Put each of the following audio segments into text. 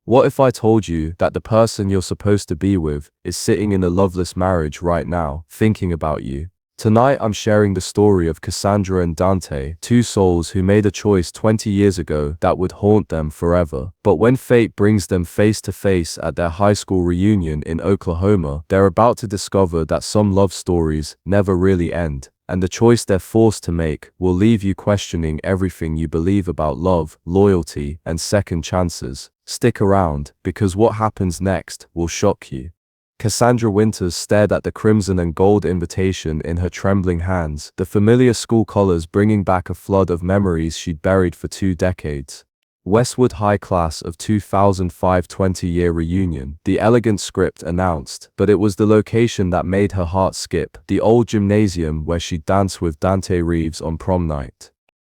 What if I told you that the person you're supposed to be with is sitting in a loveless marriage right now, thinking about you? Tonight I'm sharing the story of Cassandra and Dante, two souls who made a choice 20 years ago that would haunt them forever. But when fate brings them face to face at their high school reunion in Oklahoma, they're about to discover that some love stories never really end. And the choice they're forced to make will leave you questioning everything you believe about love, loyalty, and second chances. Stick around, because what happens next will shock you. Cassandra Winters stared at the crimson and gold invitation in her trembling hands, the familiar school colors bringing back a flood of memories she'd buried for 2 decades. Westwood High Class of 2005 20-year reunion, the elegant script announced, but it was the location that made her heart skip, the old gymnasium where she'd danced with Dante Reeves on prom night.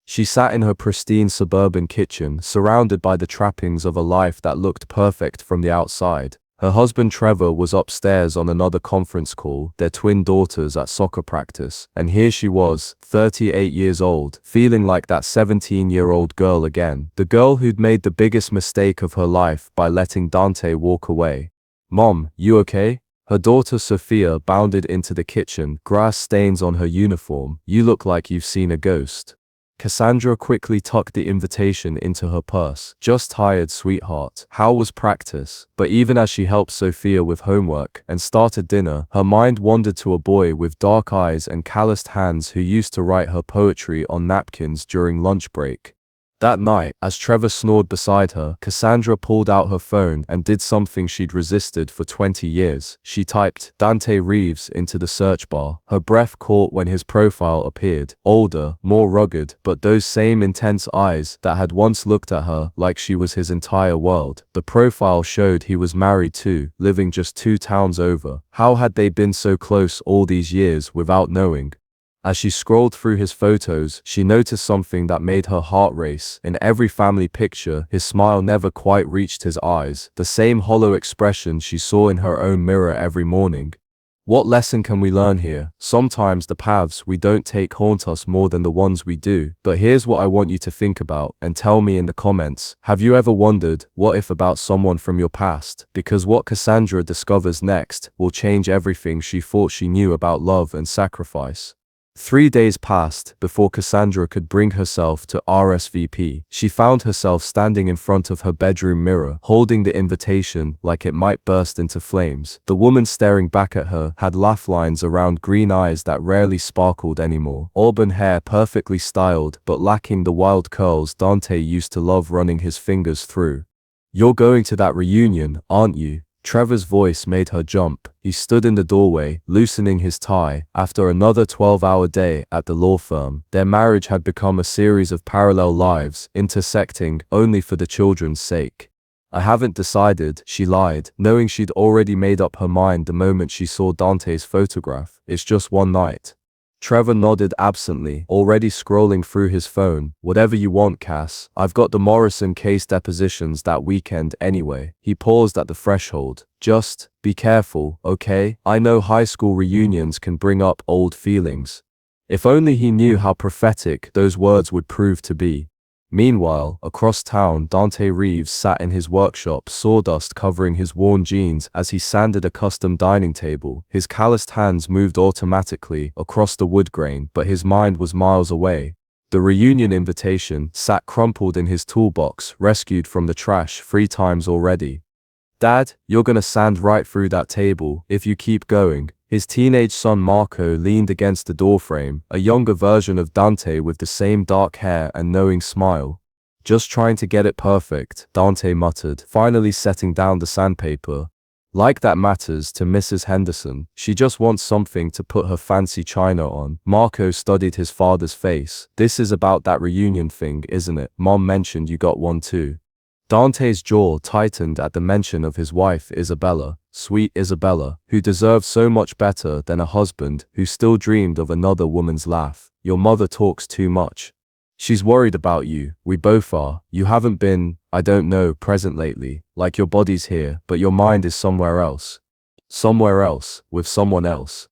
She sat in her pristine suburban kitchen, surrounded by the trappings of a life that looked perfect from the outside. Her husband Trevor was upstairs on another conference call, their twin daughters at soccer practice, and here she was, 38 years old, feeling like that 17-year-old girl again, the girl who'd made the biggest mistake of her life by letting Dante walk away. "Mom, you okay?" Her daughter Sophia bounded into the kitchen, grass stains on her uniform. "You look like you've seen a ghost." Cassandra quickly tucked the invitation into her purse. "Just tired, sweetheart. How was practice?" But even as she helped Sophia with homework and started dinner, her mind wandered to a boy with dark eyes and calloused hands who used to write her poetry on napkins during lunch break. That night, as Trevor snored beside her, Cassandra pulled out her phone and did something she'd resisted for 20 years. She typed Dante Reeves into the search bar. Her breath caught when his profile appeared, older, more rugged, but those same intense eyes that had once looked at her like she was his entire world. The profile showed he was married too, living just 2 towns over. How had they been so close all these years without knowing? As she scrolled through his photos, she noticed something that made her heart race. In every family picture, his smile never quite reached his eyes, the same hollow expression she saw in her own mirror every morning. What lesson can we learn here? Sometimes the paths we don't take haunt us more than the ones we do. But here's what I want you to think about, and tell me in the comments. Have you ever wondered, what if about someone from your past? Because what Cassandra discovers next will change everything she thought she knew about love and sacrifice. 3 days passed before Cassandra could bring herself to RSVP. She found herself standing in front of her bedroom mirror, holding the invitation like it might burst into flames. The woman staring back at her had laugh lines around green eyes that rarely sparkled anymore, auburn hair perfectly styled but lacking the wild curls Dante used to love running his fingers through. "You're going to that reunion, aren't you?" Trevor's voice made her jump. He stood in the doorway, loosening his tie. After another 12-hour day at the law firm, their marriage had become a series of parallel lives, intersecting only for the children's sake. "I haven't decided," she lied, knowing she'd already made up her mind the moment she saw Dante's photograph. "It's just one night." Trevor nodded absently, already scrolling through his phone. "Whatever you want, Cass. I've got the Morrison case depositions that weekend anyway." He paused at the threshold. "Just be careful, okay? I know high school reunions can bring up old feelings." If only he knew how prophetic those words would prove to be. Meanwhile, across town, Dante Reeves sat in his workshop, sawdust covering his worn jeans as he sanded a custom dining table. His calloused hands moved automatically across the wood grain, but his mind was miles away. The reunion invitation sat crumpled in his toolbox, rescued from the trash 3 times already. "Dad, you're gonna sand right through that table if you keep going." His teenage son Marco leaned against the doorframe, a younger version of Dante with the same dark hair and knowing smile. "Just trying to get it perfect," Dante muttered, finally setting down the sandpaper. "Like that matters to Mrs. Henderson. She just wants something to put her fancy china on." Marco studied his father's face. "This is about that reunion thing, isn't it? Mom mentioned you got one too." Dante's jaw tightened at the mention of his wife Isabella, sweet Isabella, who deserved so much better than a husband who still dreamed of another woman's laugh. "Your mother talks too much. She's worried about you. We both are. You haven't been, I don't know, present lately. Like your body's here, but your mind is somewhere else. Somewhere else, with someone else."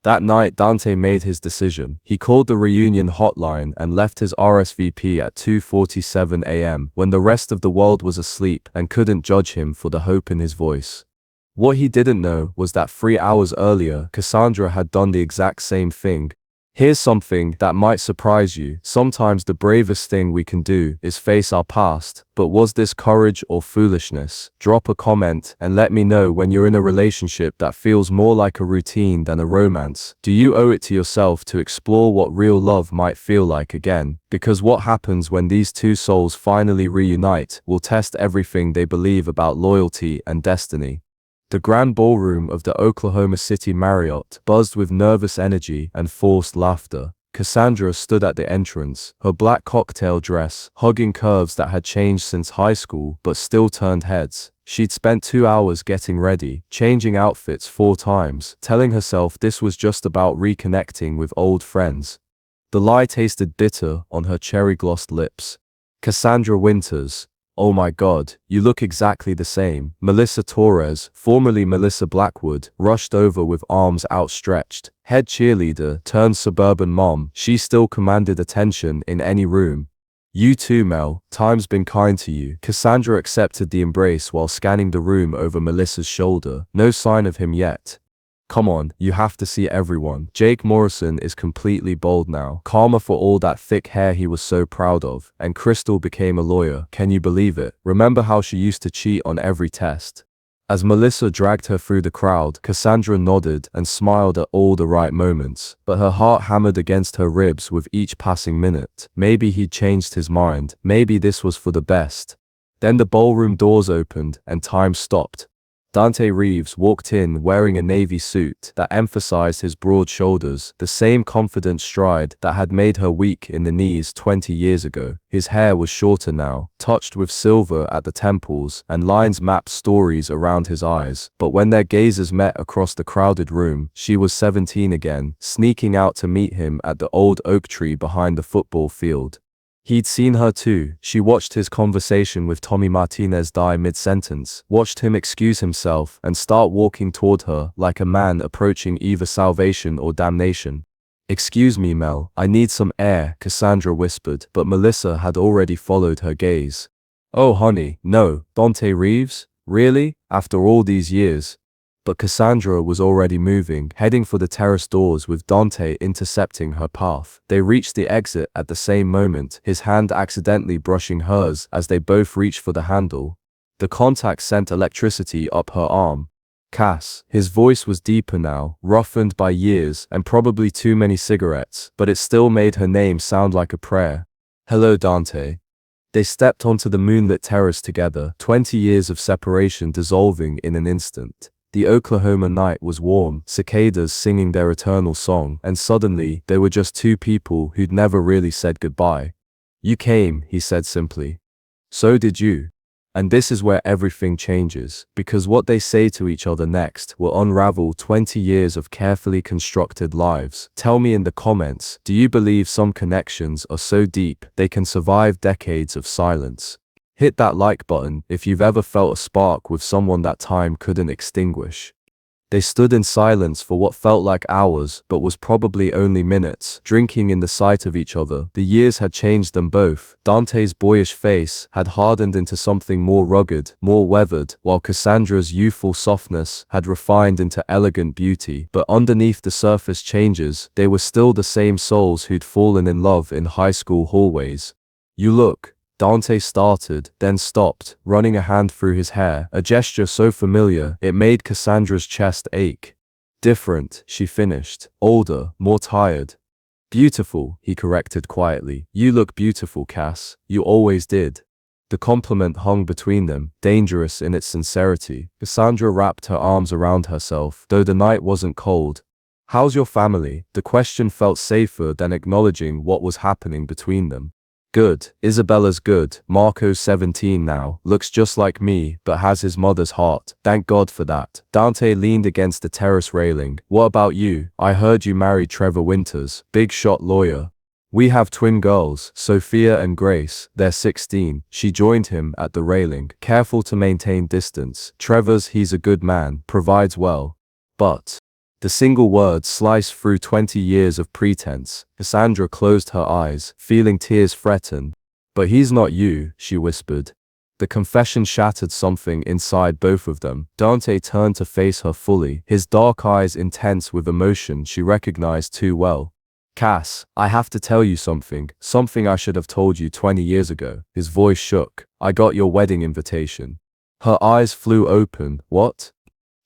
That night, Dante made his decision. He called the reunion hotline and left his RSVP at 2:47 a.m. when the rest of the world was asleep and couldn't judge him for the hope in his voice. What he didn't know was that 3 hours earlier, Cassandra had done the exact same thing. Here's something that might surprise you. Sometimes the bravest thing we can do is face our past, but was this courage or foolishness? Drop a comment and let me know when you're in a relationship that feels more like a routine than a romance. Do you owe it to yourself to explore what real love might feel like again? Because what happens when these two souls finally reunite will test everything they believe about loyalty and destiny. The grand ballroom of the Oklahoma City Marriott buzzed with nervous energy and forced laughter. Cassandra stood at the entrance, her black cocktail dress hugging curves that had changed since high school but still turned heads. She'd spent 2 hours getting ready, changing outfits 4 times, telling herself this was just about reconnecting with old friends. The lie tasted bitter on her cherry-glossed lips. Cassandra Winters. Oh my God, you look exactly the same. Melissa Torres, formerly Melissa Blackwood, rushed over with arms outstretched. Head cheerleader turned suburban mom, she still commanded attention in any room. You too, Mel, time's been kind to you. Cassandra accepted the embrace while scanning the room over Melissa's shoulder. No sign of him yet. Come on, you have to see everyone. Jake Morrison is completely bald now. Calmer for all that thick hair he was so proud of. And Crystal became a lawyer. Can you believe it? Remember how she used to cheat on every test? As Melissa dragged her through the crowd, Cassandra nodded and smiled at all the right moments, but her heart hammered against her ribs with each passing minute. Maybe he'd changed his mind. Maybe this was for the best. Then the ballroom doors opened and time stopped. Dante Reeves walked in wearing a navy suit that emphasized his broad shoulders, the same confident stride that had made her weak in the knees 20 years ago. His hair was shorter now, touched with silver at the temples, and lines mapped stories around his eyes. But when their gazes met across the crowded room, she was 17 again, sneaking out to meet him at the old oak tree behind the football field. He'd seen her too. She watched his conversation with Tommy Martinez die mid-sentence, watched him excuse himself and start walking toward her like a man approaching either salvation or damnation. Excuse me, Mel, I need some air, Cassandra whispered, but Melissa had already followed her gaze. Oh honey, no, Dante Reeves? Really? After all these years? But Cassandra was already moving, heading for the terrace doors with Dante intercepting her path. They reached the exit at the same moment, his hand accidentally brushing hers as they both reached for the handle. The contact sent electricity up her arm. Cass. His voice was deeper now, roughened by years and probably too many cigarettes, but it still made her name sound like a prayer. Hello, Dante. They stepped onto the moonlit terrace together, 20 years of separation dissolving in an instant. The Oklahoma night was warm, cicadas singing their eternal song, and suddenly, they were just two people who'd never really said goodbye. You came, he said simply. So did you. And this is where everything changes, because what they say to each other next will unravel 20 years of carefully constructed lives. Tell me in the comments, do you believe some connections are so deep they can survive decades of silence? Hit that like button if you've ever felt a spark with someone that time couldn't extinguish. They stood in silence for what felt like hours, but was probably only minutes, drinking in the sight of each other. The years had changed them both. Dante's boyish face had hardened into something more rugged, more weathered, while Cassandra's youthful softness had refined into elegant beauty. But underneath the surface changes, they were still the same souls who'd fallen in love in high school hallways. You look. Dante started, then stopped, running a hand through his hair, a gesture so familiar, it made Cassandra's chest ache. Different, she finished. Older, more tired. Beautiful, he corrected quietly. You look beautiful, Cass. You always did. The compliment hung between them, dangerous in its sincerity. Cassandra wrapped her arms around herself, though the night wasn't cold. How's your family? The question felt safer than acknowledging what was happening between them. Good. Isabella's good. Marco's 17 now, looks just like me, but has his mother's heart. Thank God for that. Dante leaned against the terrace railing. What about you? I heard you married Trevor Winters, big shot lawyer. We have twin girls, Sophia and Grace. They're 16. She joined him at the railing, careful to maintain distance. Trevor's, he's a good man, provides well. But The single word sliced through 20 years of pretense. Cassandra closed her eyes, feeling tears threaten. But he's not you, she whispered. The confession shattered something inside both of them. Dante turned to face her fully, his dark eyes intense with emotion she recognized too well. Cass, I have to tell you something I should have told you 20 years ago. His voice shook. I got your wedding invitation. Her eyes flew open. What?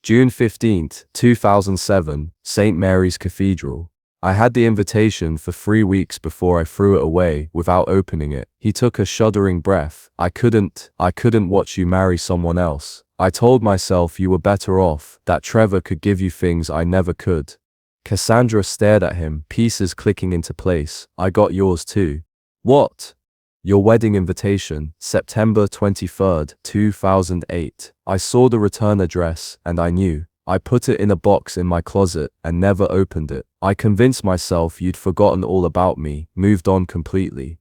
June 15th, 2007, St. Mary's Cathedral. I had the invitation for 3 weeks before I threw it away without opening it. He took a shuddering breath. I couldn't watch you marry someone else. I told myself you were better off, that Trevor could give you things I never could. Cassandra stared at him, pieces clicking into place. I got yours too. What? Your wedding invitation, September 23rd, 2008. I saw the return address, and I knew. I put it in a box in my closet and never opened it. I convinced myself you'd forgotten all about me, moved on completely.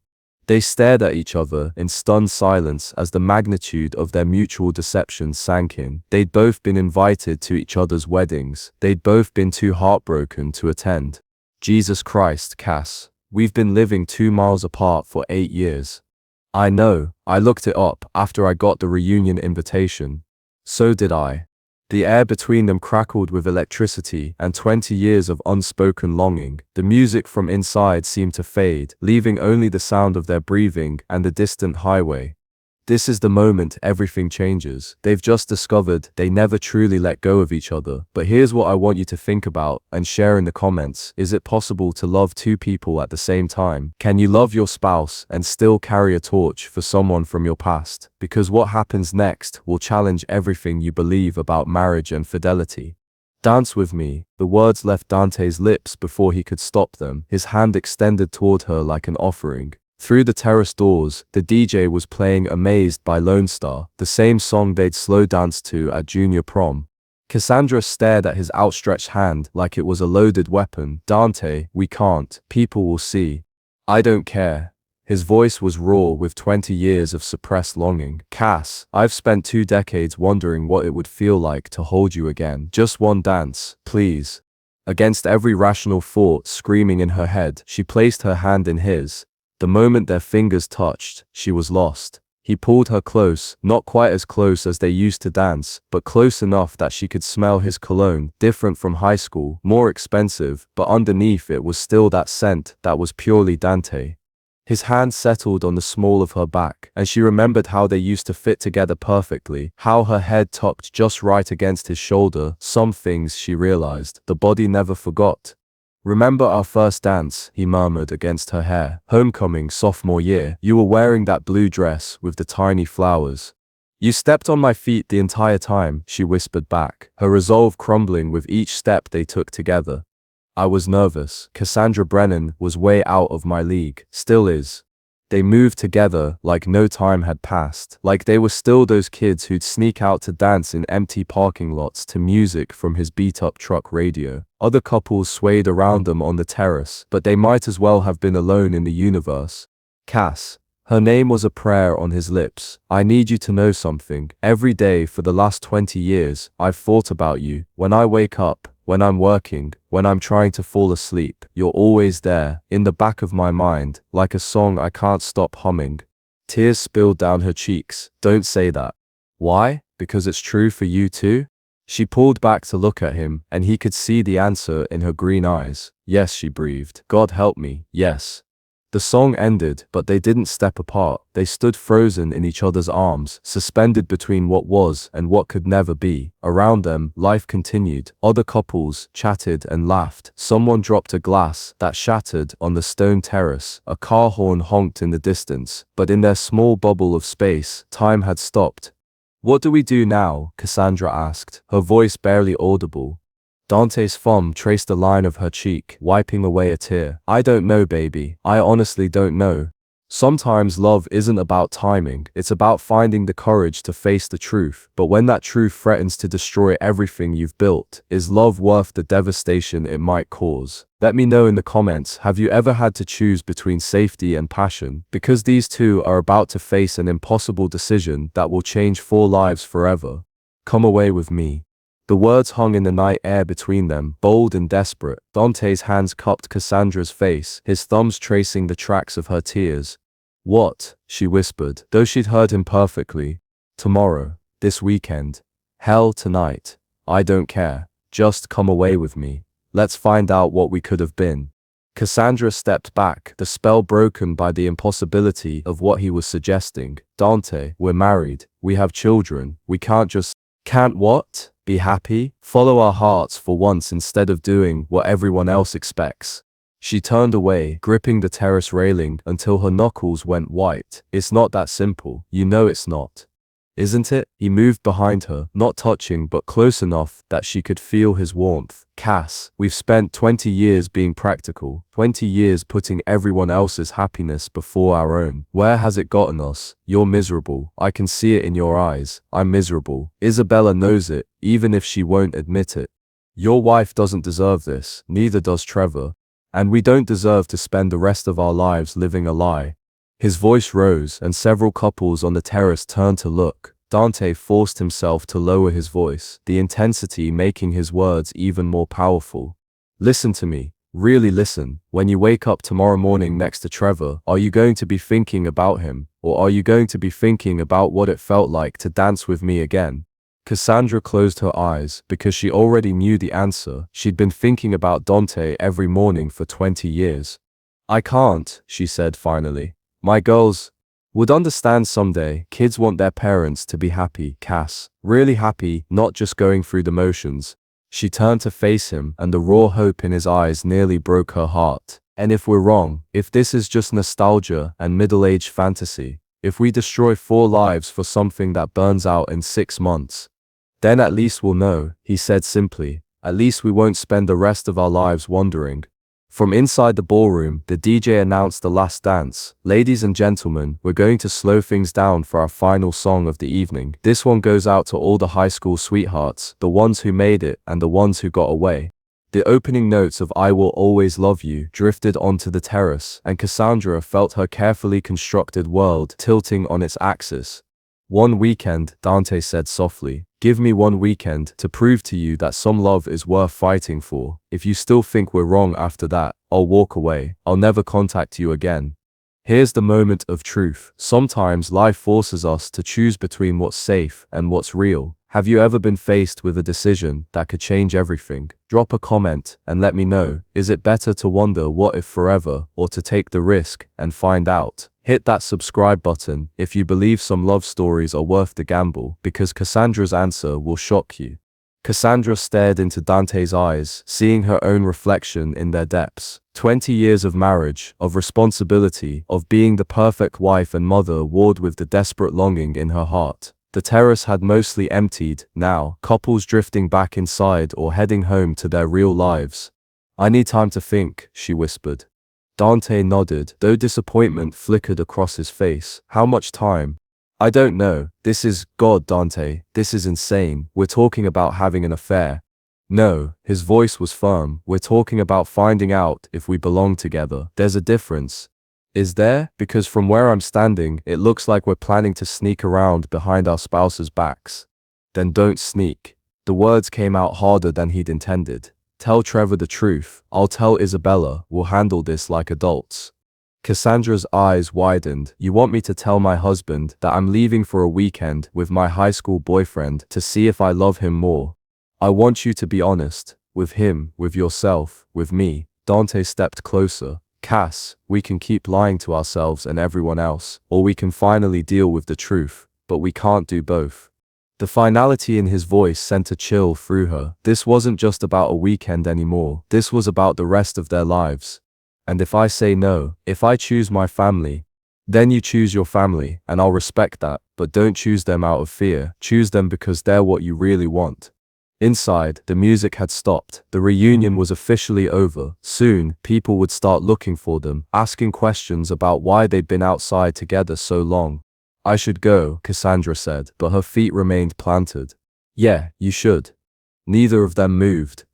They stared at each other in stunned silence as the magnitude of their mutual deception sank in. They'd both been invited to each other's weddings. They'd both been too heartbroken to attend. Jesus Christ, Cass. We've been living 2 miles apart for 8 years. I know. I looked it up after I got the reunion invitation. So did I. The air between them crackled with electricity and 20 years of unspoken longing. The music from inside seemed to fade, leaving only the sound of their breathing and the distant highway. This is the moment everything changes. They've just discovered they never truly let go of each other. But here's what I want you to think about and share in the comments. Is it possible to love 2 people at the same time? Can you love your spouse and still carry a torch for someone from your past? Because what happens next will challenge everything you believe about marriage and fidelity. Dance with me. The words left Dante's lips before he could stop them, his hand extended toward her like an offering. Through the terrace doors, the DJ was playing Amazed by Lone Star, the same song they'd slow danced to at junior prom. Cassandra stared at his outstretched hand like it was a loaded weapon. Dante, we can't. People will see. I don't care. His voice was raw with 20 years of suppressed longing. Cass, I've spent 2 decades wondering what it would feel like to hold you again. Just one dance, please. Against every rational thought screaming in her head, she placed her hand in his. The moment their fingers touched, she was lost. He pulled her close, not quite as close as they used to dance, but close enough that she could smell his cologne, different from high school, more expensive, but underneath it was still that scent that was purely Dante. His hand settled on the small of her back, and she remembered how they used to fit together perfectly, how her head tucked just right against his shoulder. Some things, she realized, the body never forgot. Remember our first dance, he murmured against her hair. Homecoming, sophomore year. You were wearing that blue dress with the tiny flowers. You stepped on my feet the entire time, she whispered back, her resolve crumbling with each step they took together. I was nervous. Cassandra Brennan was way out of my league, still is. They moved together like no time had passed, like they were still those kids who'd sneak out to dance in empty parking lots to music from his beat-up truck radio. Other couples swayed around them on the terrace, but they might as well have been alone in the universe. Cass. Her name was a prayer on his lips. I need you to know something. Every day for the last 20 years, I've thought about you. When I wake up, when I'm working, when I'm trying to fall asleep, you're always there, in the back of my mind, like a song I can't stop humming. Tears spilled down her cheeks. Don't say that. Why? Because it's true for you too? She pulled back to look at him, and he could see the answer in her green eyes. Yes, she breathed. God help me, yes. The song ended, but they didn't step apart. They stood frozen in each other's arms, suspended between what was and what could never be. Around them, life continued. Other couples chatted and laughed. Someone dropped a glass that shattered on the stone terrace. A car horn honked in the distance, but in their small bubble of space, time had stopped. What do we do now? Cassandra asked, her voice barely audible. Dante's thumb traced a line of her cheek, wiping away a tear. I don't know, baby. I honestly don't know. Sometimes love isn't about timing, it's about finding the courage to face the truth. But when that truth threatens to destroy everything you've built, is love worth the devastation it might cause? Let me know in the comments, have you ever had to choose between safety and passion? Because these two are about to face an impossible decision that will change 4 lives forever. Come away with me. The words hung in the night air between them, bold and desperate. Dante's hands cupped Cassandra's face, his thumbs tracing the tracks of her tears. What? She whispered, though she'd heard him perfectly. Tomorrow. This weekend. Hell, tonight. I don't care. Just come away with me. Let's find out what we could have been. Cassandra stepped back, the spell broken by the impossibility of what he was suggesting. Dante, we're married. We have children. We can't what? Be happy? Follow our hearts for once instead of doing what everyone else expects. She turned away, gripping the terrace railing until her knuckles went white. It's not that simple. You know it's not. Isn't it? He moved behind her, not touching but close enough that she could feel his warmth. Cass, we've spent 20 years being practical, 20 years putting everyone else's happiness before our own. Where has it gotten us? You're miserable. I can see it in your eyes. I'm miserable. Isabella knows it, even if she won't admit it. Your wife doesn't deserve this, neither does Trevor. And we don't deserve to spend the rest of our lives living a lie. His voice rose, and several couples on the terrace turned to look. Dante forced himself to lower his voice, the intensity making his words even more powerful. Listen to me. Really listen. When you wake up tomorrow morning next to Trevor, are you going to be thinking about him, or are you going to be thinking about what it felt like to dance with me again? Cassandra closed her eyes, because she already knew the answer. She'd been thinking about Dante every morning for 20 years. I can't, she said finally. My girls would understand someday. Kids want their parents to be happy, Cass. Really happy, not just going through the motions. She turned to face him, and the raw hope in his eyes nearly broke her heart. And if we're wrong, if this is just nostalgia and middle-aged fantasy, if we destroy 4 lives for something that burns out in 6 months, then at least we'll know, he said simply. At least we won't spend the rest of our lives wondering. From inside the ballroom, the DJ announced the last dance. Ladies and gentlemen, we're going to slow things down for our final song of the evening. This one goes out to all the high school sweethearts, the ones who made it and the ones who got away. The opening notes of I Will Always Love You drifted onto the terrace, and Cassandra felt her carefully constructed world tilting on its axis. One weekend, Dante said softly. Give me one weekend to prove to you that some love is worth fighting for. If you still think we're wrong after that, I'll walk away. I'll never contact you again. Here's the moment of truth. Sometimes life forces us to choose between what's safe and what's real. Have you ever been faced with a decision that could change everything? Drop a comment and let me know. Is it better to wonder what if forever, or to take the risk and find out? Hit that subscribe button if you believe some love stories are worth the gamble, because Cassandra's answer will shock you. Cassandra stared into Dante's eyes, seeing her own reflection in their depths. 20 years of marriage, of responsibility, of being the perfect wife and mother warred with the desperate longing in her heart. The terrace had mostly emptied now, couples drifting back inside or heading home to their real lives. I need time to think, she whispered. Dante nodded, though disappointment flickered across his face. How much time? I don't know. This is God, Dante. This is insane. We're talking about having an affair. No, his voice was firm. We're talking about finding out if we belong together. There's a difference. Is there? Because from where I'm standing, it looks like we're planning to sneak around behind our spouses' backs. Then don't sneak. The words came out harder than he'd intended. Tell Trevor the truth. I'll tell Isabella. We'll handle this like adults. Cassandra's eyes widened. You want me to tell my husband that I'm leaving for a weekend with my high school boyfriend to see if I love him more? I want you to be honest. With him, with yourself, with me. Dante stepped closer. Cass, we can keep lying to ourselves and everyone else, or we can finally deal with the truth, but we can't do both. The finality in his voice sent a chill through her. This wasn't just about a weekend anymore. This was about the rest of their lives. And if I say no, if I choose my family, then you choose your family, and I'll respect that, but don't choose them out of fear. Choose them because they're what you really want. Inside, the music had stopped. The reunion was officially over. Soon, people would start looking for them, asking questions about why they'd been outside together so long. I should go, Cassandra said, but her feet remained planted. Yeah, you should. Neither of them moved.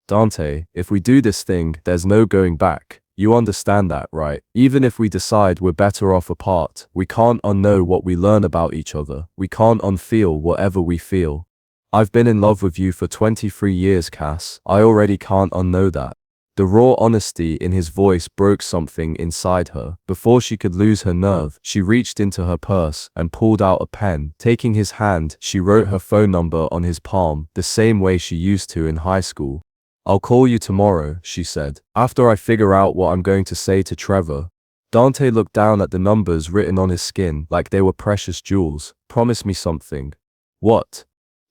Dante, if we do this thing, there's no going back. You understand that, right? Even if we decide we're better off apart, we can't unknow what we learn about each other. We can't unfeel whatever we feel. I've been in love with you for 23 years, Cass. I already can't unknow that. The raw honesty in his voice broke something inside her. Before she could lose her nerve, she reached into her purse and pulled out a pen. Taking his hand, she wrote her phone number on his palm, the same way she used to in high school. I'll call you tomorrow, she said, after I figure out what I'm going to say to Trevor. Dante looked down at the numbers written on his skin like they were precious jewels. Promise me something. What?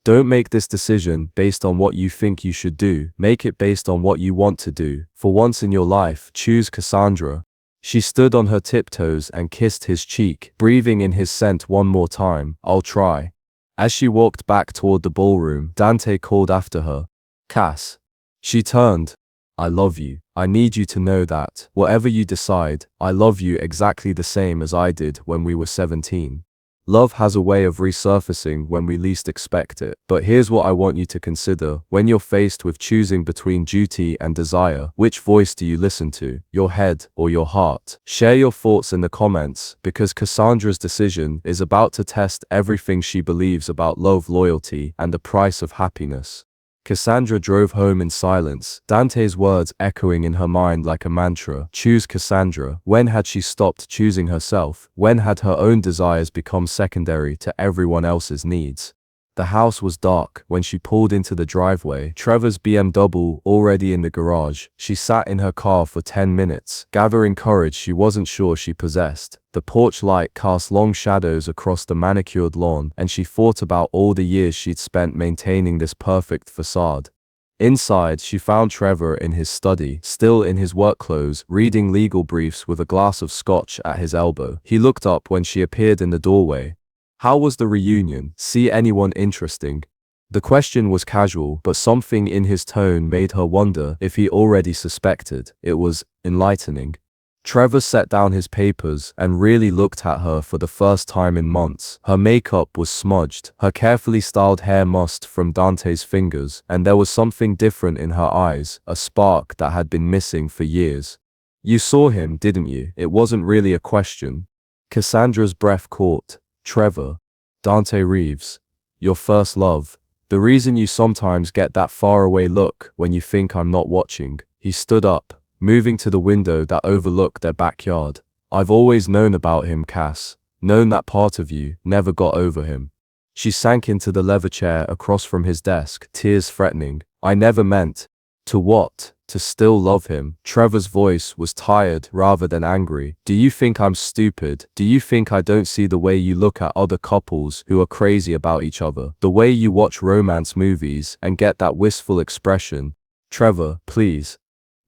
Don't make this decision based on what you think you should do. Make it based on what you want to do. For once in your life, choose Cassandra. She stood on her tiptoes and kissed his cheek, breathing in his scent one more time. I'll try. As she walked back toward the ballroom, Dante called after her. Cass. She turned. I love you. I need you to know that, whatever you decide, I love you exactly the same as I did when we were 17. Love has a way of resurfacing when we least expect it. But here's what I want you to consider. When you're faced with choosing between duty and desire, which voice do you listen to, your head or your heart? Share your thoughts in the comments, because Cassandra's decision is about to test everything she believes about love, loyalty, and the price of happiness. Cassandra drove home in silence, Dante's words echoing in her mind like a mantra. Choose Cassandra. When had she stopped choosing herself? When had her own desires become secondary to everyone else's needs? The house was dark when she pulled into the driveway. Trevor's BMW already in the garage. She sat in her car for 10 minutes, gathering courage she wasn't sure she possessed. The porch light cast long shadows across the manicured lawn, and she thought about all the years she'd spent maintaining this perfect facade. Inside, she found Trevor in his study, still in his work clothes, reading legal briefs with a glass of scotch at his elbow. He looked up when she appeared in the doorway. How was the reunion? See anyone interesting? The question was casual, but something in his tone made her wonder if he already suspected. It was enlightening. Trevor set down his papers and really looked at her for the first time in months. Her makeup was smudged, her carefully styled hair mussed from Dante's fingers, and there was something different in her eyes, a spark that had been missing for years. You saw him, didn't you? It wasn't really a question. Cassandra's breath caught. Trevor. Dante Reeves. Your first love. The reason you sometimes get that faraway look when you think I'm not watching. He stood up, moving to the window that overlooked their backyard. I've always known about him, Cass. Known that part of you, never got over him. She sank into the leather chair across from his desk, tears threatening. I never meant. To what? To still love him. Trevor's voice was tired rather than angry. Do you think I'm stupid? Do you think I don't see the way you look at other couples who are crazy about each other? The way you watch romance movies and get that wistful expression? Trevor, please.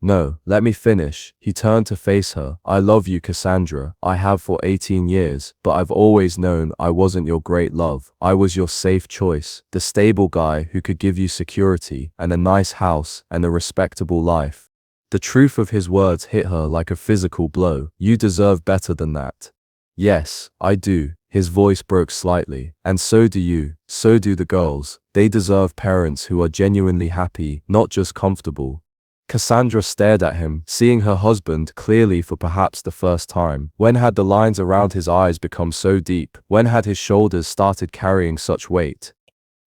No, let me finish. He turned to face her. I love you, Cassandra. I have for 18 years, but I've always known I wasn't your great love. I was your safe choice, the stable guy who could give you security and a nice house and a respectable life. The truth of his words hit her like a physical blow. You deserve better than that. Yes, I do. His voice broke slightly. And so do you. So do the girls. They deserve parents who are genuinely happy, not just comfortable. Cassandra stared at him, seeing her husband clearly for perhaps the first time. When had the lines around his eyes become so deep? When had his shoulders started carrying such weight?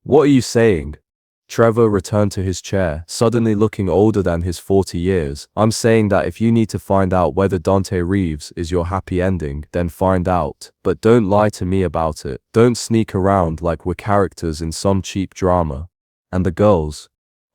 What are you saying? Trevor returned to his chair, suddenly looking older than his 40 years. I'm saying that if you need to find out whether Dante Reeves is your happy ending, then find out. But don't lie to me about it. Don't sneak around like we're characters in some cheap drama. And the girls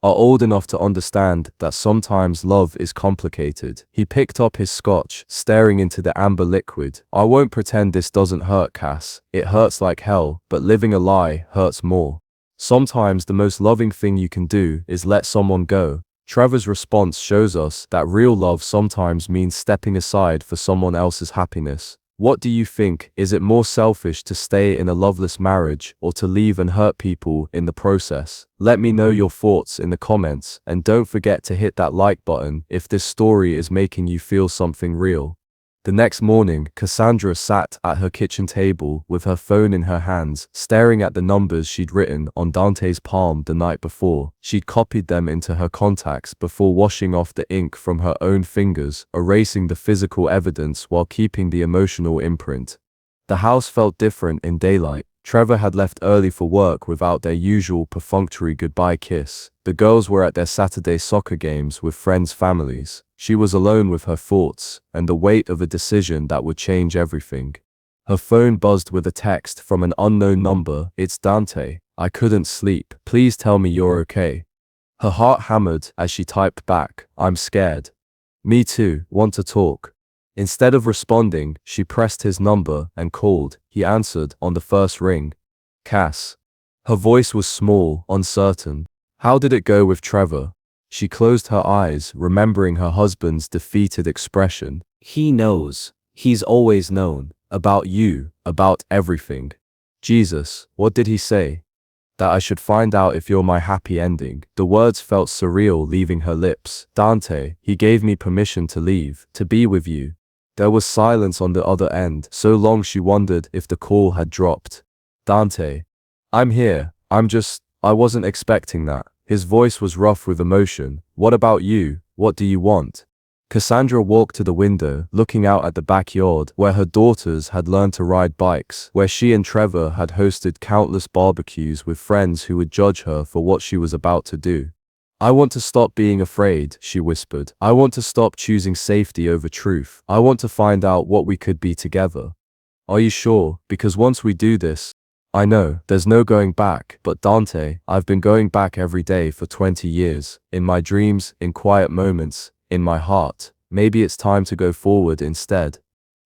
are old enough to understand that sometimes love is complicated. He picked up his scotch, staring into the amber liquid. I won't pretend this doesn't hurt, Cass. It hurts like hell, but living a lie hurts more. Sometimes the most loving thing you can do is let someone go. Trevor's response shows us that real love sometimes means stepping aside for someone else's happiness. What do you think? Is it more selfish to stay in a loveless marriage or to leave and hurt people in the process? Let me know your thoughts in the comments, and don't forget to hit that like button if this story is making you feel something real. The next morning, Cassandra sat at her kitchen table with her phone in her hands, staring at the numbers she'd written on Dante's palm the night before. She'd copied them into her contacts before washing off the ink from her own fingers, erasing the physical evidence while keeping the emotional imprint. The house felt different in daylight. Trevor had left early for work without their usual perfunctory goodbye kiss. The girls were at their Saturday soccer games with friends' families. She was alone with her thoughts and the weight of a decision that would change everything. Her phone buzzed with a text from an unknown number. "It's Dante. I couldn't sleep. Please tell me you're okay." Her heart hammered as she typed back, "I'm scared." "Me too, want to talk." Instead of responding, she pressed his number and called. He answered on the first ring. "Cass." Her voice was small, uncertain. "How did it go with Trevor?" She closed her eyes, remembering her husband's defeated expression. "He knows. He's always known. About you, about everything." "Jesus, what did he say?" "That I should find out if you're my happy ending." The words felt surreal leaving her lips. "Dante, he gave me permission to leave, to be with you." There was silence on the other end, so long she wondered if the call had dropped. "Dante. I'm here. I wasn't expecting that." His voice was rough with emotion. "What about you? What do you want?" Cassandra walked to the window, looking out at the backyard where her daughters had learned to ride bikes, where she and Trevor had hosted countless barbecues with friends who would judge her for what she was about to do. "I want to stop being afraid," she whispered. "I want to stop choosing safety over truth. I want to find out what we could be together." "Are you sure? Because once we do this, I know, there's no going back." "But Dante, I've been going back every day for 20 years. In my dreams, in quiet moments, in my heart. Maybe it's time to go forward instead."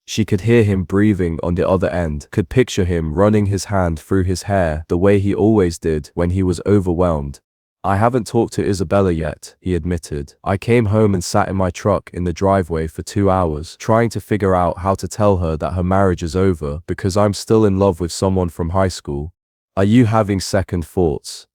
She could hear him breathing on the other end, could picture him running his hand through his hair the way he always did when he was overwhelmed. "I haven't talked to Isabella yet," he admitted. "I came home and sat in my truck in the driveway for 2 hours, trying to figure out how to tell her that her marriage is over because I'm still in love with someone from high school." "Are you having second thoughts?"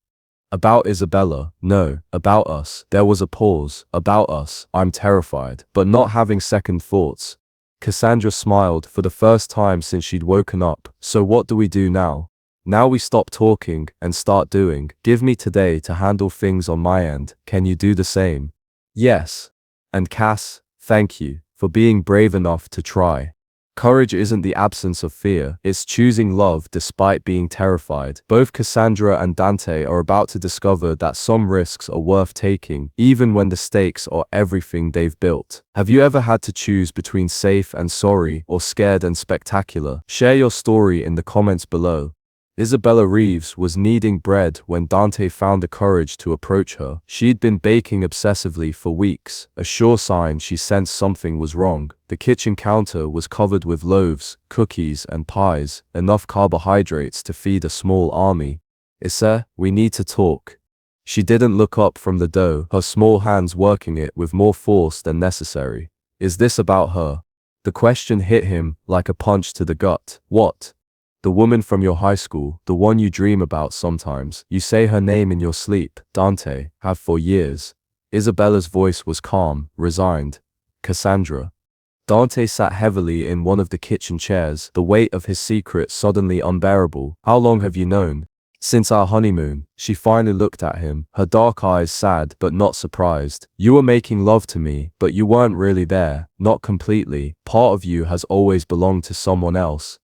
"About Isabella? No, about us." There was a pause. "About us, I'm terrified, but not having second thoughts." Cassandra smiled for the first time since she'd woken up. "So what do we do now?" "Now we stop talking and start doing. Give me today to handle things on my end. Can you do the same?" "Yes." "And Cass, thank you for being brave enough to try." Courage isn't the absence of fear, it's choosing love despite being terrified. Both Cassandra and Dante are about to discover that some risks are worth taking, even when the stakes are everything they've built. Have you ever had to choose between safe and sorry, or scared and spectacular? Share your story in the comments below. Isabella Reeves was kneading bread when Dante found the courage to approach her. She'd been baking obsessively for weeks, a sure sign she sensed something was wrong. The kitchen counter was covered with loaves, cookies, and pies, enough carbohydrates to feed a small army. "Issa, we need to talk." She didn't look up from the dough, her small hands working it with more force than necessary. "Is this about her?" The question hit him like a punch to the gut. "What?" "The woman from your high school, the one you dream about sometimes. You say her name in your sleep." "Dante, have for years." Isabella's voice was calm, resigned. "Cassandra." Dante sat heavily in one of the kitchen chairs, the weight of his secret suddenly unbearable. "How long have you known?" "Since our honeymoon." She finally looked at him, her dark eyes sad but not surprised. "You were making love to me, but you weren't really there, not completely. Part of you has always belonged to someone else."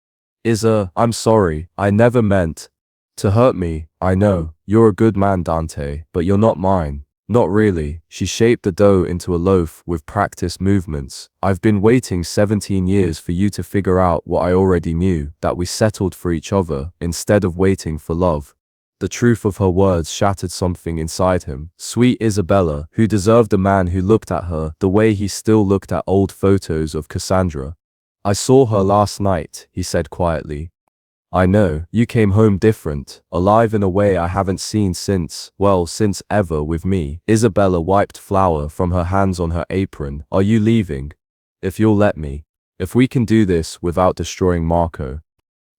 I'm sorry, I never meant to hurt me. I know, you're a good man, Dante, but you're not mine. Not really." She shaped the dough into a loaf with practiced movements. "I've been waiting 17 years for you to figure out what I already knew, that we settled for each other, instead of waiting for love." The truth of her words shattered something inside him. Sweet Isabella, who deserved a man who looked at her the way he still looked at old photos of Cassandra. "I saw her last night," he said quietly. "I know, you came home different, alive in a way I haven't seen since ever with me." Isabella wiped flour from her hands on her apron. "Are you leaving?" "If you'll let me. If we can do this without destroying Marco."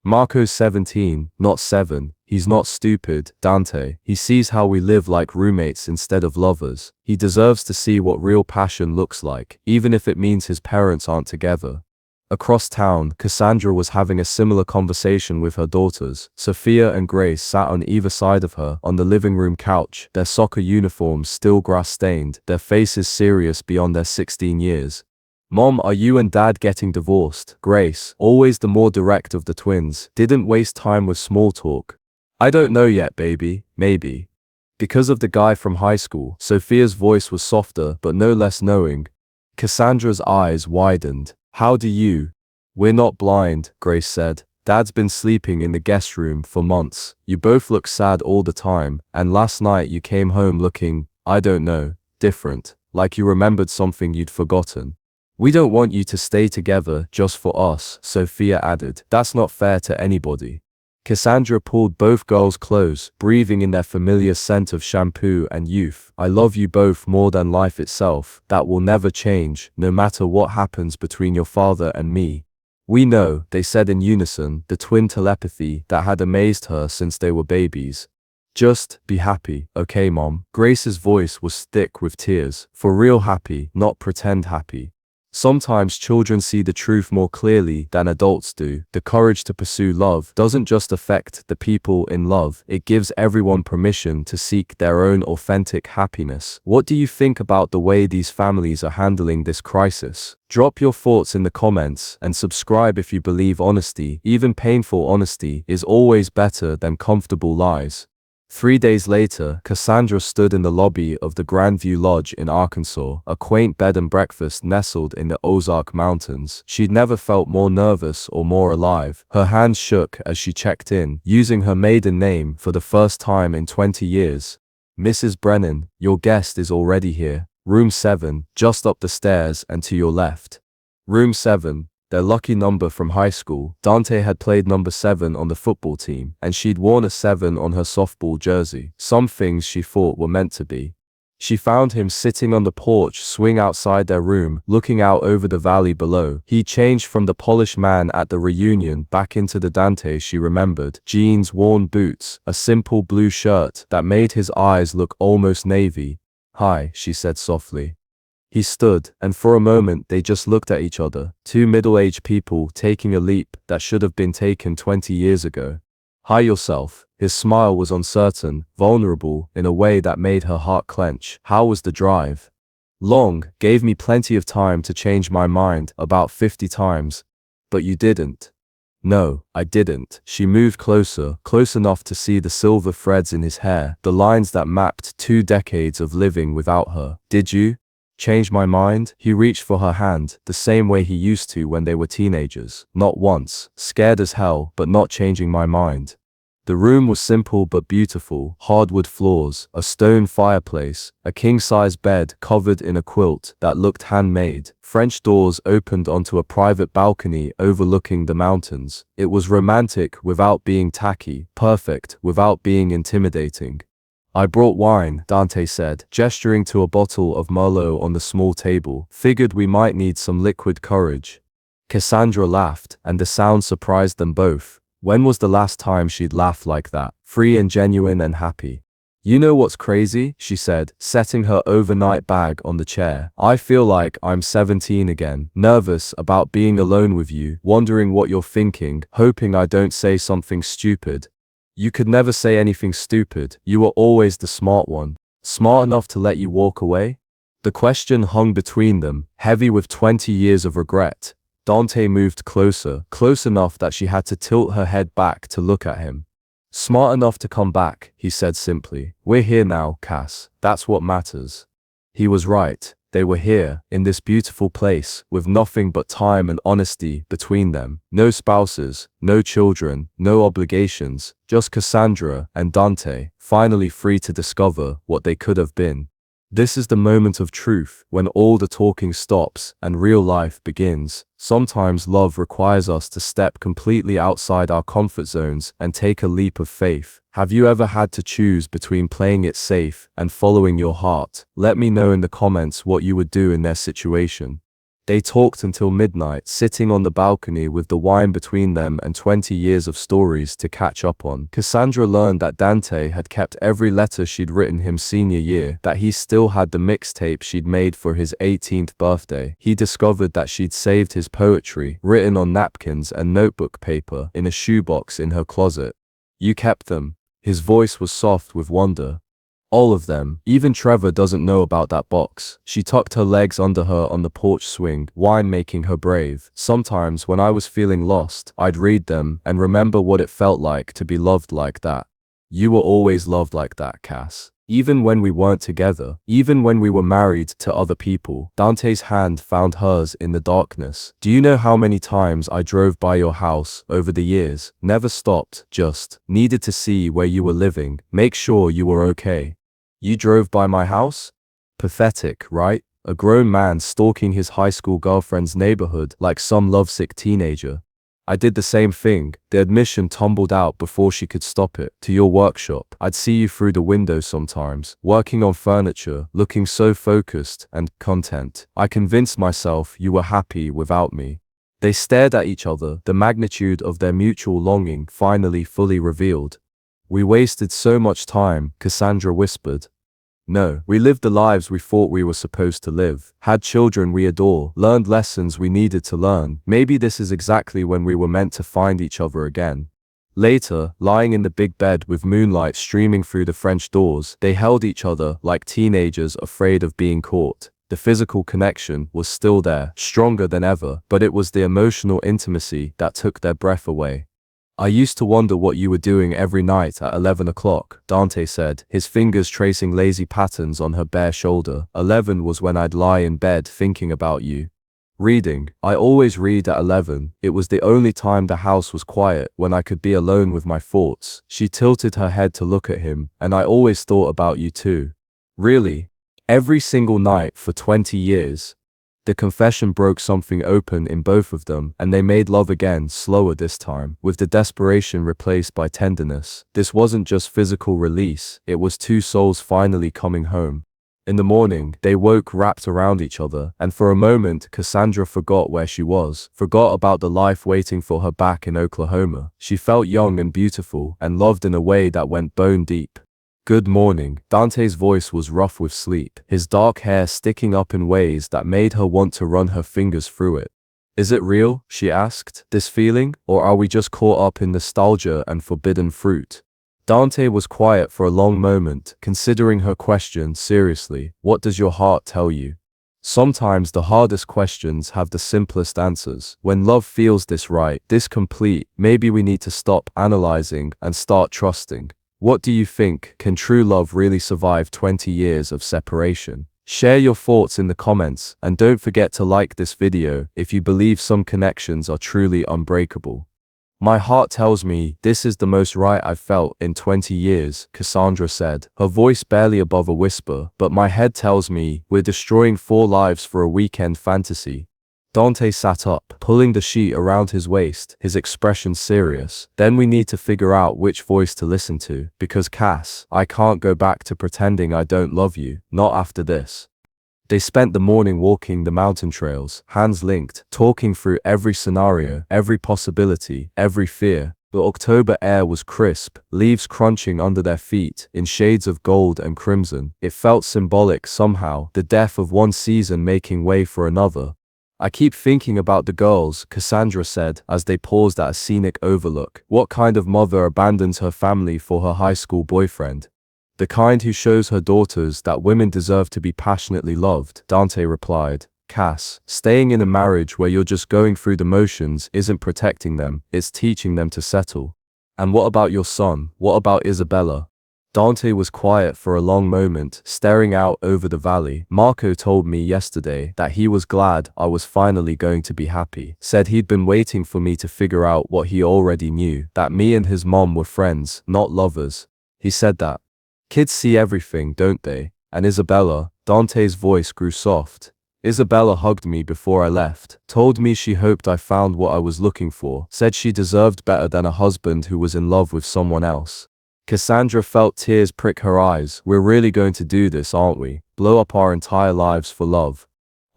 "Marco's 17, not 7. He's not stupid, Dante. He sees how we live like roommates instead of lovers. He deserves to see what real passion looks like, even if it means his parents aren't together." Across town, Cassandra was having a similar conversation with her daughters. Sophia and Grace sat on either side of her on the living room couch, their soccer uniforms still grass-stained, their faces serious beyond their 16 years. Mom, are you and Dad getting divorced? Grace, always the more direct of the twins, didn't waste time with small talk. I don't know yet, baby, maybe. Because of the guy from high school, Sophia's voice was softer but no less knowing. Cassandra's eyes widened. How do you? We're not blind, Grace said. Dad's been sleeping in the guest room for months. You both look sad all the time, and last night you came home looking, I don't know, different, like you remembered something you'd forgotten. We don't want you to stay together just for us, Sophia added. That's not fair to anybody. Cassandra pulled both girls close, breathing in their familiar scent of shampoo and youth. I love you both more than life itself. That will never change, no matter what happens between your father and me. We know, they said in unison, the twin telepathy that had amazed her since they were babies. Just be happy, okay, Mom? Grace's voice was thick with tears. For real happy, not pretend happy. Sometimes children see the truth more clearly than adults do. The courage to pursue love doesn't just affect the people in love, it gives everyone permission to seek their own authentic happiness. What do you think about the way these families are handling this crisis? Drop your thoughts in the comments and subscribe if you believe honesty, even painful honesty, is always better than comfortable lies. 3 days later, Cassandra stood in the lobby of the Grandview Lodge in Arkansas, a quaint bed and breakfast nestled in the Ozark Mountains. She'd never felt more nervous or more alive. Her hands shook as she checked in, using her maiden name for the first time in 20 years. Mrs. Brennan, your guest is already here. Room 7, just up the stairs and to your left. Room 7. Their lucky number from high school. Dante had played number 7 on the football team, and she'd worn a 7 on her softball jersey. Some things she thought were meant to be. She found him sitting on the porch swing outside their room, looking out over the valley below. He changed from the polished man at the reunion back into the Dante she remembered. Jeans, worn boots, a simple blue shirt that made his eyes look almost navy. Hi, she said softly. He stood, and for a moment they just looked at each other, two middle-aged people taking a leap that should have been taken 20 years ago. Hi yourself. His smile was uncertain, vulnerable, in a way that made her heart clench. How was the drive? Long, gave me plenty of time to change my mind, about 50 times. But you didn't. No, I didn't. She moved closer, close enough to see the silver threads in his hair, the lines that mapped 2 decades of living without her. Did you? Change my mind? He reached for her hand, the same way he used to when they were teenagers. Not once, scared as hell, but not changing my mind. The room was simple but beautiful, hardwood floors, a stone fireplace, a king-size bed covered in a quilt that looked handmade. French doors opened onto a private balcony overlooking the mountains. It was romantic without being tacky, perfect without being intimidating. I brought wine, Dante said, gesturing to a bottle of Merlot on the small table. Figured we might need some liquid courage. Cassandra laughed, and the sound surprised them both. When was the last time she'd laughed like that, free and genuine and happy? You know what's crazy? She said, setting her overnight bag on the chair. I feel like I'm 17 again, nervous about being alone with you, wondering what you're thinking, hoping I don't say something stupid. You could never say anything stupid. You were always the smart one. Smart enough to let you walk away? The question hung between them, heavy with 20 years of regret. Dante moved closer, close enough that she had to tilt her head back to look at him. Smart enough to come back, he said simply. We're here now, Cass. That's what matters. He was right. They were here, in this beautiful place, with nothing but time and honesty between them. No spouses, no children, no obligations, just Cassandra and Dante, finally free to discover what they could have been. This is the moment of truth, when all the talking stops and real life begins. Sometimes love requires us to step completely outside our comfort zones and take a leap of faith. Have you ever had to choose between playing it safe and following your heart? Let me know in the comments what you would do in their situation. They talked until midnight, sitting on the balcony with the wine between them and 20 years of stories to catch up on. Cassandra learned that Dante had kept every letter she'd written him senior year, that he still had the mixtape she'd made for his 18th birthday. He discovered that she'd saved his poetry, written on napkins and notebook paper, in a shoebox in her closet. You kept them. His voice was soft with wonder. All of them. Even Trevor doesn't know about that box. She tucked her legs under her on the porch swing, wine making her brave. Sometimes when I was feeling lost, I'd read them and remember what it felt like to be loved like that. You were always loved like that, Cass. Even when we weren't together, even when we were married to other people. Dante's hand found hers in the darkness. Do you know how many times I drove by your house over the years? Never stopped, just needed to see where you were living, make sure you were okay. You drove by my house? Pathetic, right? A grown man stalking his high school girlfriend's neighborhood like some lovesick teenager. I did the same thing. The admission tumbled out before she could stop it. To your workshop. I'd see you through the window sometimes, working on furniture, looking so focused and content. I convinced myself you were happy without me. They stared at each other, the magnitude of their mutual longing finally fully revealed. We wasted so much time, Cassandra whispered. No, we lived the lives we thought we were supposed to live, had children we adore, learned lessons we needed to learn. Maybe this is exactly when we were meant to find each other again. Later, lying in the big bed with moonlight streaming through the French doors, they held each other like teenagers afraid of being caught. The physical connection was still there, stronger than ever, but it was the emotional intimacy that took their breath away. I used to wonder what you were doing every night at 11 o'clock, Dante said, his fingers tracing lazy patterns on her bare shoulder. 11 was when I'd lie in bed thinking about you. Reading. I always read at 11. It was the only time the house was quiet, when I could be alone with my thoughts. She tilted her head to look at him, and I always thought about you too. Really? Every single night for 20 years. The confession broke something open in both of them, and they made love again, slower this time, with the desperation replaced by tenderness. This wasn't just physical release, it was two souls finally coming home. In the morning, they woke wrapped around each other, and for a moment, Cassandra forgot where she was, forgot about the life waiting for her back in Oklahoma. She felt young and beautiful, and loved in a way that went bone deep. Good morning. Dante's voice was rough with sleep, his dark hair sticking up in ways that made her want to run her fingers through it. Is it real? She asked. This feeling? Or are we just caught up in nostalgia and forbidden fruit? Dante was quiet for a long moment, considering her question seriously. What does your heart tell you? Sometimes the hardest questions have the simplest answers. When love feels this right, this complete, maybe we need to stop analyzing and start trusting. What do you think? Can true love really survive 20 years of separation? Share your thoughts in the comments, and don't forget to like this video if you believe some connections are truly unbreakable. My heart tells me this is the most right I've felt in 20 years, Cassandra said, her voice barely above a whisper, but my head tells me we're destroying 4 lives for a weekend fantasy. Dante sat up, pulling the sheet around his waist, his expression serious. Then we need to figure out which voice to listen to, because Cass, I can't go back to pretending I don't love you, not after this. They spent the morning walking the mountain trails, hands linked, talking through every scenario, every possibility, every fear. The October air was crisp, leaves crunching under their feet, in shades of gold and crimson. It felt symbolic somehow, the death of one season making way for another. I keep thinking about the girls, Cassandra said, as they paused at a scenic overlook. What kind of mother abandons her family for her high school boyfriend? The kind who shows her daughters that women deserve to be passionately loved, Dante replied. Cass, staying in a marriage where you're just going through the motions isn't protecting them, it's teaching them to settle. And what about your son? What about Isabella? Dante was quiet for a long moment, staring out over the valley. Marco told me yesterday that he was glad I was finally going to be happy. Said he'd been waiting for me to figure out what he already knew, that me and his mom were friends, not lovers. He said that. Kids see everything, don't they? And Isabella, Dante's voice grew soft. Isabella hugged me before I left, told me she hoped I found what I was looking for, said she deserved better than a husband who was in love with someone else. Cassandra felt tears prick her eyes. We're really going to do this, aren't we? Blow up our entire lives for love.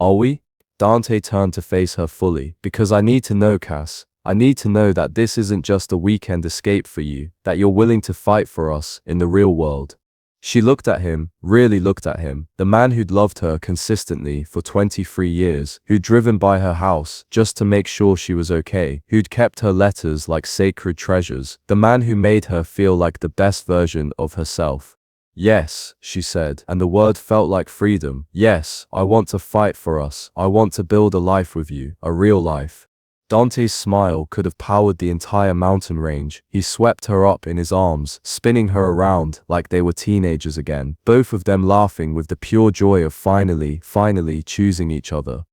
Are we? Dante turned to face her fully. Because I need to know, Cass. I need to know that this isn't just a weekend escape for you, that you're willing to fight for us in the real world. She looked at him, really looked at him, the man who'd loved her consistently for 23 years, who'd driven by her house just to make sure she was okay, who'd kept her letters like sacred treasures, the man who made her feel like the best version of herself. Yes, she said, and the word felt like freedom. Yes, I want to fight for us. I want to build a life with you, a real life. Dante's smile could have powered the entire mountain range. He swept her up in his arms, spinning her around like they were teenagers again, both of them laughing with the pure joy of finally choosing each other.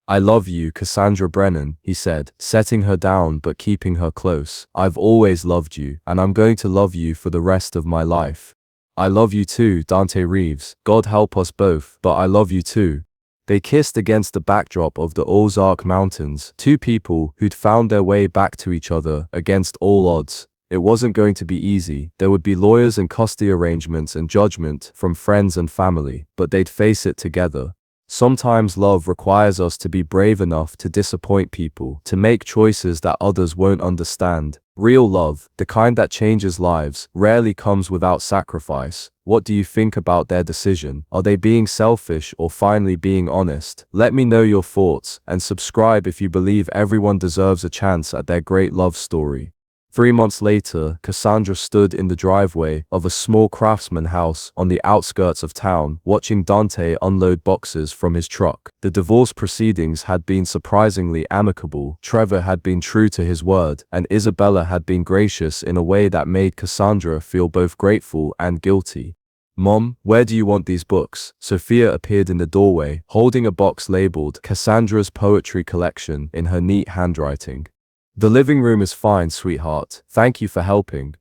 I love you, Cassandra Brennan, he said, setting her down but keeping her close. I've always loved you, and I'm going to love you for the rest of my life. I love you too, Dante Reeves. God help us both, but I love you too. They kissed against the backdrop of the Ozark Mountains, two people who'd found their way back to each other against all odds. It wasn't going to be easy. There would be lawyers and custody arrangements and judgment from friends and family, but they'd face it together. Sometimes love requires us to be brave enough to disappoint people, to make choices that others won't understand. Real love, the kind that changes lives, rarely comes without sacrifice. What do you think about their decision? Are they being selfish or finally being honest? Let me know your thoughts, and subscribe if you believe everyone deserves a chance at their great love story. 3 months later, Cassandra stood in the driveway of a small craftsman house on the outskirts of town, watching Dante unload boxes from his truck. The divorce proceedings had been surprisingly amicable. Trevor had been true to his word, and Isabella had been gracious in a way that made Cassandra feel both grateful and guilty. Mom, where do you want these books? Sophia appeared in the doorway, holding a box labeled Cassandra's Poetry Collection in her neat handwriting. The living room is fine, sweetheart. Thank you for helping.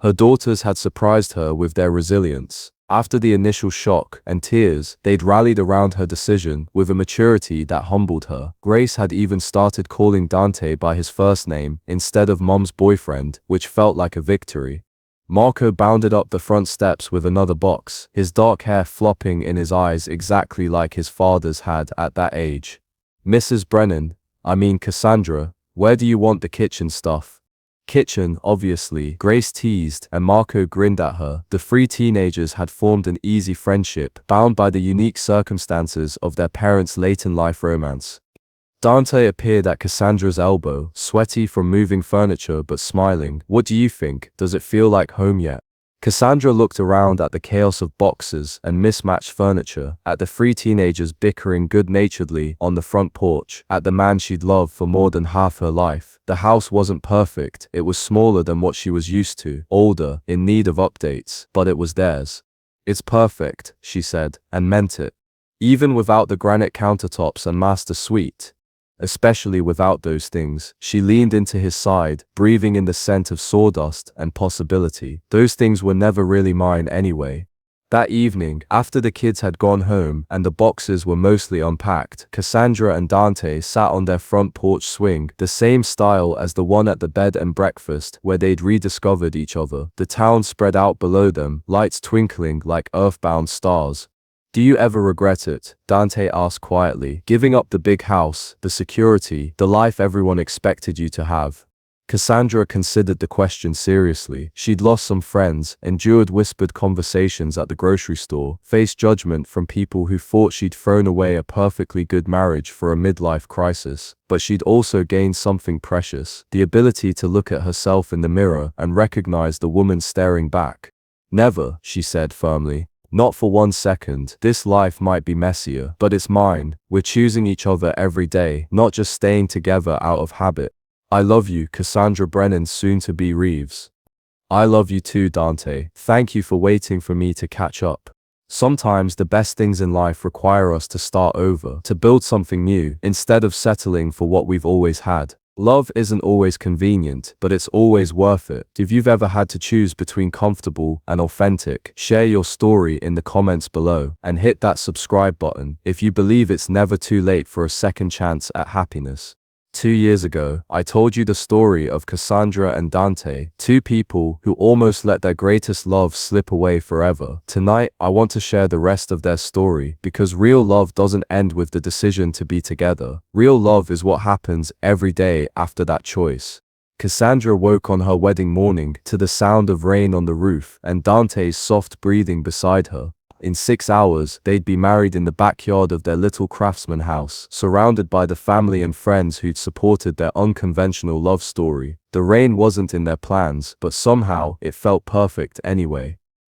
Her daughters had surprised her with their resilience. After the initial shock and tears, they'd rallied around her decision with a maturity that humbled her. Grace had even started calling Dante by his first name instead of Mom's boyfriend, which felt like a victory. Marco bounded up the front steps with another box, his dark hair flopping in his eyes exactly like his father's had at that age. Mrs. Brennan, Cassandra, where do you want the kitchen stuff? Kitchen, obviously, Grace teased, and Marco grinned at her. The three teenagers had formed an easy friendship, bound by the unique circumstances of their parents' late-in-life romance. Dante appeared at Cassandra's elbow, sweaty from moving furniture but smiling. What do you think? Does it feel like home yet? Cassandra looked around at the chaos of boxes and mismatched furniture, at the three teenagers bickering good-naturedly on the front porch, at the man she'd loved for more than half her life. The house wasn't perfect, it was smaller than what she was used to, older, in need of updates, but it was theirs. It's perfect, she said, and meant it. Even without the granite countertops and master suite. Especially without those things, she leaned into his side, breathing in the scent of sawdust and possibility. Those things were never really mine anyway. That evening, after the kids had gone home and the boxes were mostly unpacked, Cassandra and Dante sat on their front porch swing, the same style as the one at the bed and breakfast where they'd rediscovered each other. The town spread out below them, lights twinkling like earthbound stars. Do you ever regret it? Dante asked quietly, giving up the big house, the security, the life everyone expected you to have. Cassandra considered the question seriously. She'd lost some friends, endured whispered conversations at the grocery store, faced judgment from people who thought she'd thrown away a perfectly good marriage for a midlife crisis. But she'd also gained something precious, the ability to look at herself in the mirror and recognize the woman staring back. Never, she said firmly. Not for 1 second. This life might be messier, but it's mine. We're choosing each other every day, not just staying together out of habit. I love you, Cassandra Brennan, soon-to-be Reeves. I love you too, Dante. Thank you for waiting for me to catch up. Sometimes the best things in life require us to start over, to build something new, instead of settling for what we've always had. Love isn't always convenient, but it's always worth it. If you've ever had to choose between comfortable and authentic, share your story in the comments below, and hit that subscribe button if you believe it's never too late for a second chance at happiness. 2 years ago, I told you the story of Cassandra and Dante, two people who almost let their greatest love slip away forever. Tonight, I want to share the rest of their story, because real love doesn't end with the decision to be together. Real love is what happens every day after that choice. Cassandra woke on her wedding morning to the sound of rain on the roof and Dante's soft breathing beside her. In 6 hours, they'd be married in the backyard of their little craftsman house, surrounded by the family and friends who'd supported their unconventional love story. The rain wasn't in their plans, but somehow, it felt perfect anyway.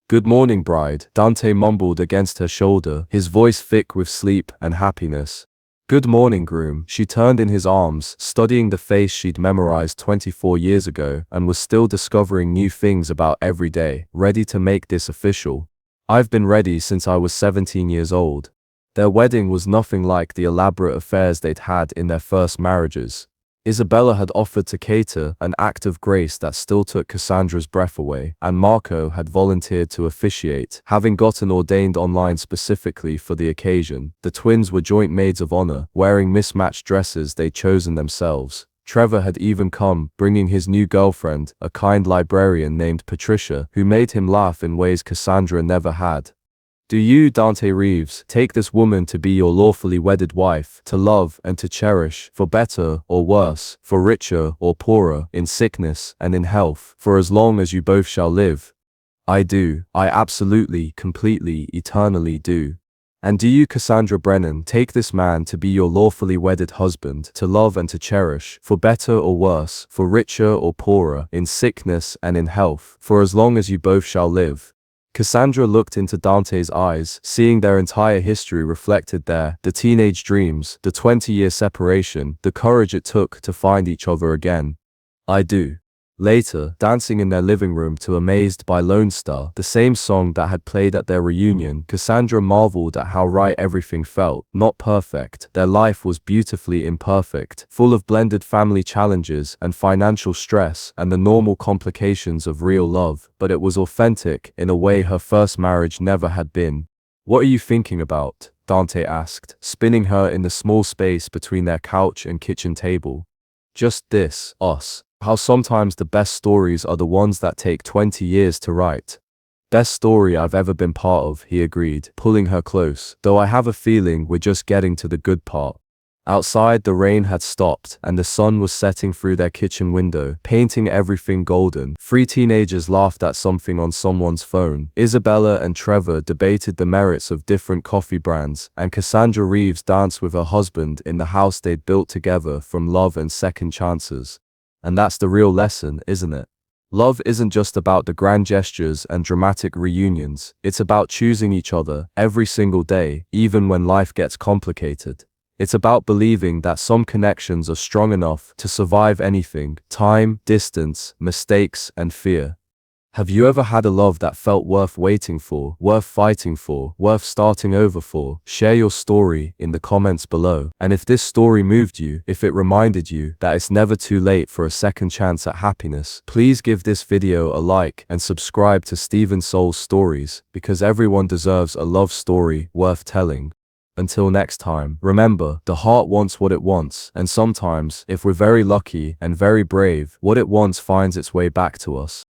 Good morning, bride, Dante mumbled against her shoulder, his voice thick with sleep and happiness. Good morning, groom. She turned in his arms, studying the face she'd memorized 24 years ago and was still discovering new things about every day, ready to make this official. I've been ready since I was 17 years old. Their wedding was nothing like the elaborate affairs they'd had in their first marriages. Isabella had offered to cater, an act of grace that still took Cassandra's breath away, and Marco had volunteered to officiate, having gotten ordained online specifically for the occasion. The twins were joint maids of honor, wearing mismatched dresses they'd chosen themselves. Trevor had even come, bringing his new girlfriend, a kind librarian named Patricia, who made him laugh in ways Cassandra never had. Do you, Dante Reeves, take this woman to be your lawfully wedded wife, to love and to cherish, for better or worse, for richer or poorer, in sickness and in health, for as long as you both shall live? I do. I absolutely, completely, eternally do. And do you, Cassandra Brennan, take this man to be your lawfully wedded husband, to love and to cherish, for better or worse, for richer or poorer, in sickness and in health, for as long as you both shall live? Cassandra looked into Dante's eyes, seeing their entire history reflected there, the teenage dreams, the 20-year separation, the courage it took to find each other again. I do. Later, dancing in their living room to Amazed by Lone Star, the same song that had played at their reunion, Cassandra marveled at how right everything felt. Not perfect, their life was beautifully imperfect, full of blended family challenges and financial stress and the normal complications of real love, but it was authentic in a way her first marriage never had been. What are you thinking about? Dante asked, spinning her in the small space between their couch and kitchen table. Just this, us. How sometimes the best stories are the ones that take 20 years to write. Best story I've ever been part of, he agreed, pulling her close, though I have a feeling we're just getting to the good part. Outside, the rain had stopped, and the sun was setting through their kitchen window, painting everything golden. Three teenagers laughed at something on someone's phone. Isabella and Trevor debated the merits of different coffee brands, and Cassandra Reeves danced with her husband in the house they'd built together from love and second chances. And that's the real lesson, isn't it? Love isn't just about the grand gestures and dramatic reunions. It's about choosing each other every single day, even when life gets complicated. It's about believing that some connections are strong enough to survive anything: time, distance, mistakes, and fear. Have you ever had a love that felt worth waiting for, worth fighting for, worth starting over for? Share your story in the comments below. And if this story moved you, if it reminded you that it's never too late for a second chance at happiness, please give this video a like and subscribe to Stephen Soul's Stories, because everyone deserves a love story worth telling. Until next time, remember, the heart wants what it wants, and sometimes, if we're very lucky and very brave, what it wants finds its way back to us.